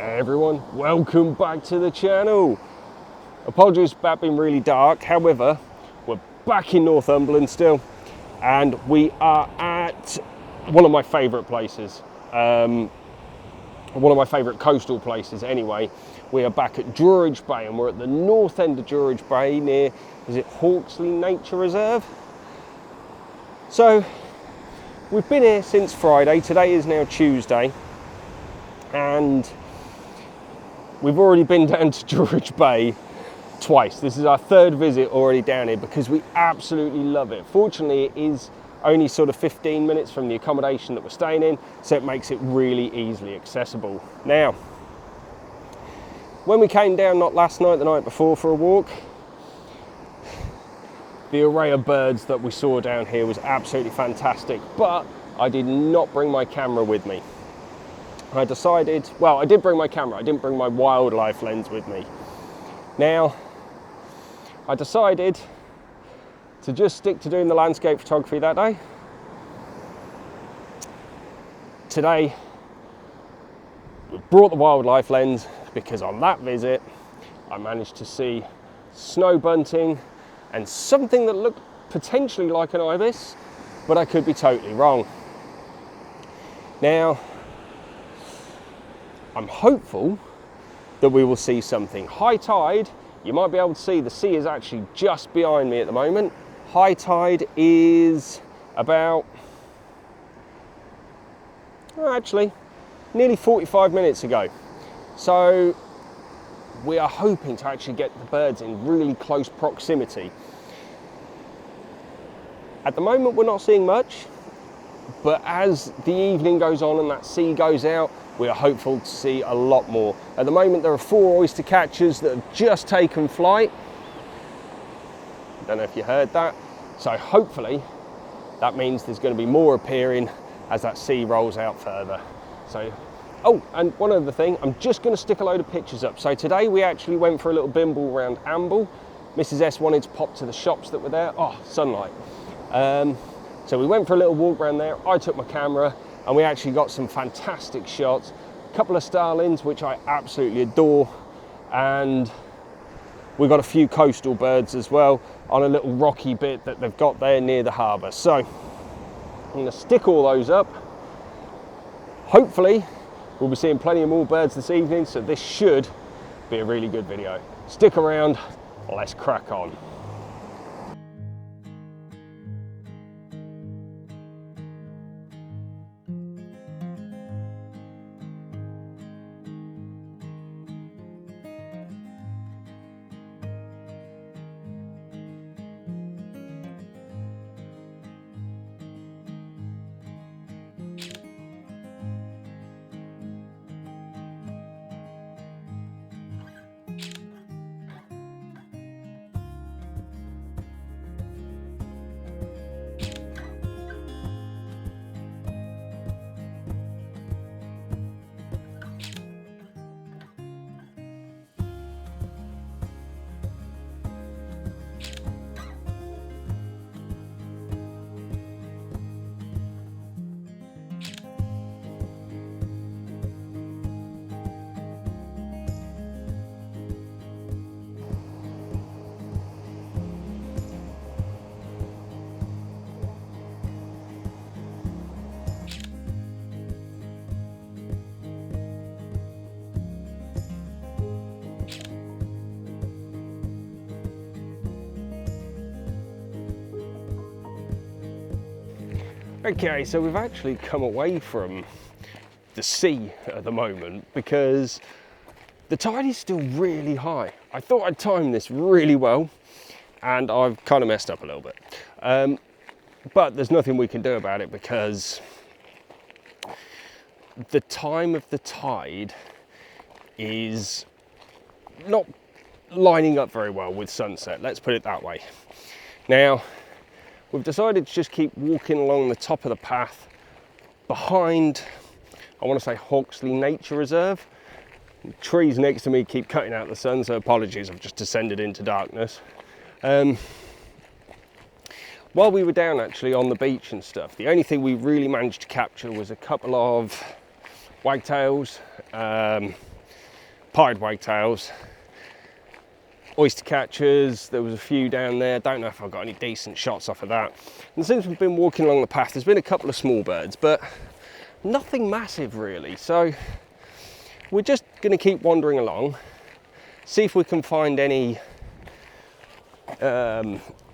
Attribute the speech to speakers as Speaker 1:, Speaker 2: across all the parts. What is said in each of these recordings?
Speaker 1: Hey everyone, welcome back to the channel. Apologies about being really dark, however, we're back in Northumberland still, and we are at one of my favourite places, one of my favourite coastal places anyway. We are back at Druridge Bay, and we're at the north end of Druridge Bay near, is it Hawksley Nature Reserve? So, we've been here since Friday, today is now Tuesday, and we've already been down to Druridge Bay twice. This is our third visit already down here because we absolutely love it. Fortunately, it is only sort of 15 minutes from the accommodation that we're staying in, so it makes it really easily accessible. Now, when we came down, not last night, the night before for a walk, the array of birds that we saw down here was absolutely fantastic, but I did not bring my camera with me. I decided, well, I did bring my camera, I didn't bring my wildlife lens with me. Now, I decided to just stick to doing the landscape photography that day. Today, we brought the wildlife lens because on that visit, I managed to see snow bunting and something that looked potentially like an ibis, but I could be totally wrong. Now, I'm hopeful that we will see something. High tide, you might be able to see the sea is actually just behind me at the moment. High tide is about, actually, nearly 45 minutes ago. So we are hoping to actually get the birds in really close proximity. At the moment, we're not seeing much, but as the evening goes on and that sea goes out, we are hopeful to see a lot more. At the moment, there are 4 oyster catchers that have just taken flight. Don't know if you heard that. So hopefully, that means there's going to be more appearing as that sea rolls out further. So, oh, and one other thing, I'm just going to stick a load of pictures up. So today we actually went for a little bimble around Amble. Mrs. S wanted to pop to the shops that were there. Oh, sunlight. So we went for a little walk around there. I took my camera and we actually got some fantastic shots. A couple of starlings, which I absolutely adore. And we got a few coastal birds as well on a little rocky bit that they've got there near the harbour. So I'm going to stick all those up. Hopefully we'll be seeing plenty of more birds this evening, so this should be a really good video. Stick around, let's crack on. Okay, so we've actually come away from the sea at the moment because the tide is still really high. I thought I'd timed this really well and I've kind of messed up a little bit. But there's nothing we can do about it because the time of the tide is not lining up very well with sunset, let's put it that way. Now, we've decided to just keep walking along the top of the path behind, I want to say Hawksley Nature Reserve. The trees next to me keep cutting out the sun, so apologies, I've just descended into darkness. While we were down actually on the beach and stuff, the only thing we really managed to capture was a couple of wagtails, pied wagtails, oyster catchers. There was a few down there. Don't know if I've got any decent shots off of that. And since we've been walking along the path, there's been a couple of small birds, but nothing massive really. So we're just going to keep wandering along, see if we can find any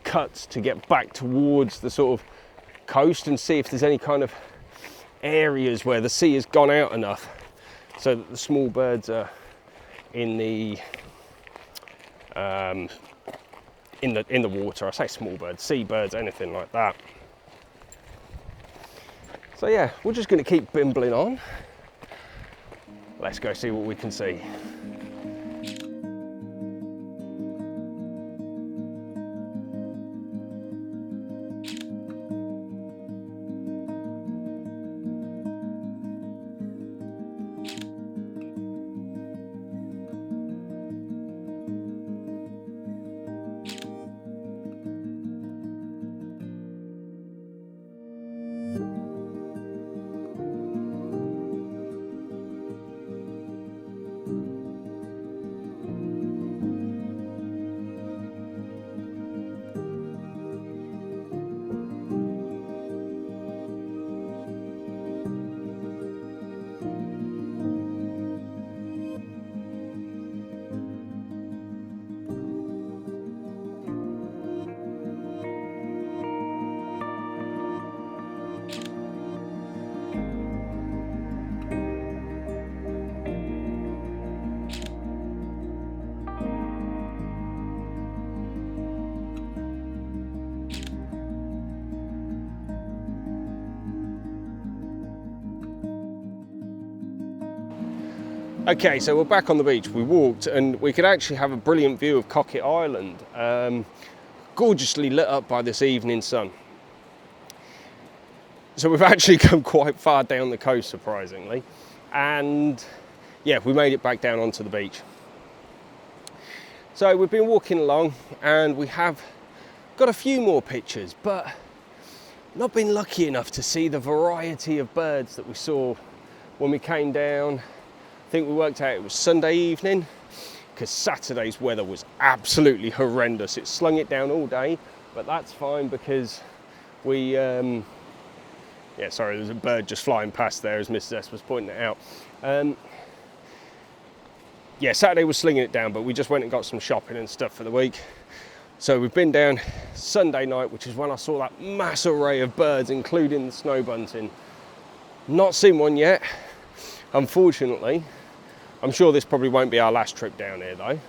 Speaker 1: cuts to get back towards the sort of coast, and see if there's any kind of areas where the sea has gone out enough so that the small birds are in the water. I say small birds, seabirds, anything like that. So yeah, we're just going to keep bimbling on. Let's go see what we can see. Okay, so we're back on the beach. We walked and we could actually have a brilliant view of Cocket Island, gorgeously lit up by this evening sun. So we've actually come quite far down the coast, surprisingly, and yeah, we made it back down onto the beach. So we've been walking along and we have got a few more pictures, but not been lucky enough to see the variety of birds that we saw when we came down. I think we worked out it was Sunday evening, because Saturday's weather was absolutely horrendous. It slung it down all day, but that's fine because we, yeah, sorry, there's a bird just flying past there as Mrs. S was pointing it out. Yeah, Saturday was slinging it down, but we just went and got some shopping and stuff for the week. So we've been down Sunday night, which is when I saw that mass array of birds, including the snow bunting. Not seen one yet, unfortunately. I'm sure this probably won't be our last trip down here though,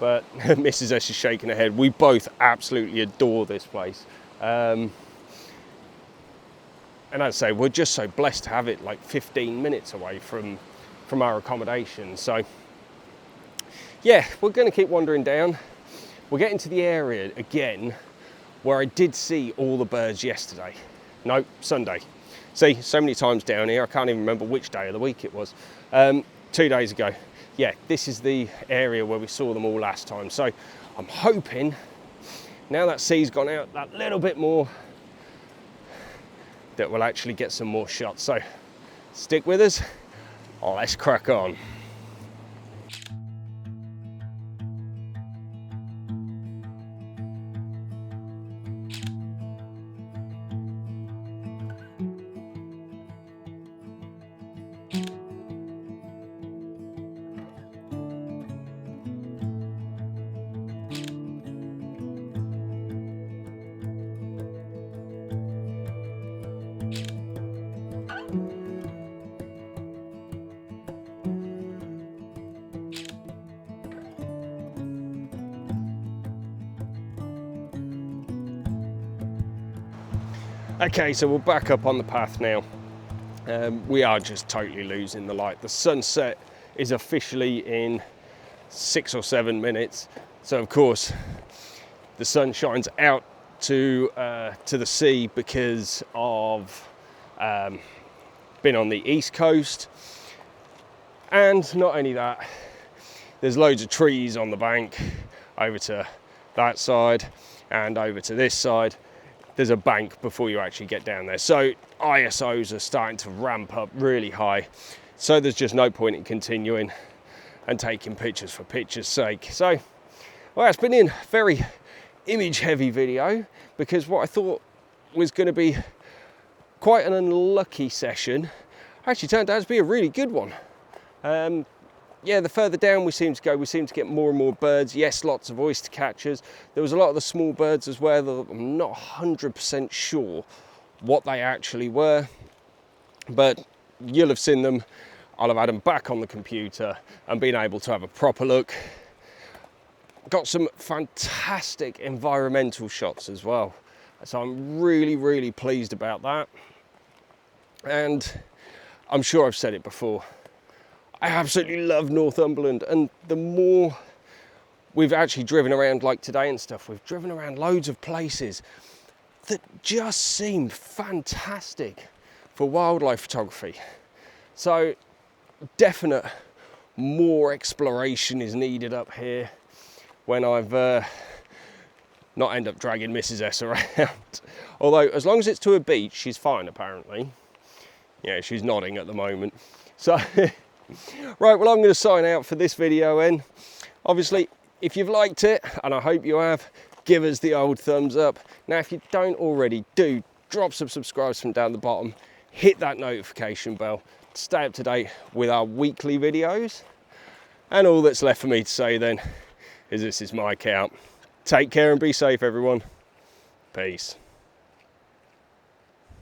Speaker 1: but Mrs. S is shaking her head. We both absolutely adore this place. And as I say, we're just so blessed to have it like 15 minutes away from our accommodation. So yeah, we're going to keep wandering down. We're getting to the area again where I did see all the birds yesterday. No, Sunday. See, so many times down here, I can't even remember which day of the week it was. 2 days ago. Yeah, this is the area where we saw them all last time. So I'm hoping, now that sea's gone out that little bit more, that we'll actually get some more shots. So stick with us, let's crack on. Okay, so we're back up on the path now. We are just totally losing the light. The sunset is officially in 6 or 7 minutes. So of course, the sun shines out to the sea because of being on the east coast. And not only that, there's loads of trees on the bank over to that side and over to this side. There's a bank before you actually get down there. So ISOs are starting to ramp up really high. So there's just no point in continuing. and taking pictures for pictures' sake. So, well, it's been a very image heavy video, because what I thought was going to be quite an unlucky session actually turned out to be a really good one. Yeah, the further down we seem to go, we seem to get more and more birds. Yes, lots of oyster catchers. There was a lot of the small birds as well that I'm not 100% sure what they actually were, but you'll have seen them. I'll have had them back on the computer and been able to have a proper look. Got some fantastic environmental shots as well, so I'm really, really pleased about that. And I'm sure I've said it before, I absolutely love Northumberland, and the more we've actually driven around like today and stuff, we've driven around loads of places that just seem fantastic for wildlife photography. So definite more exploration is needed up here when I've not end up dragging Mrs. S around. Although as long as it's to a beach, she's fine apparently. Yeah, she's nodding at the moment. So right, well, I'm going to sign out for this video then. Obviously, if you've liked it, and I hope you have, give us the old thumbs up. Now, if you don't already, do drop some subscribes from down the bottom, hit that notification bell, stay up to date with our weekly videos. And all that's left for me to say then is this is my count. Take care and be safe, everyone. Peace.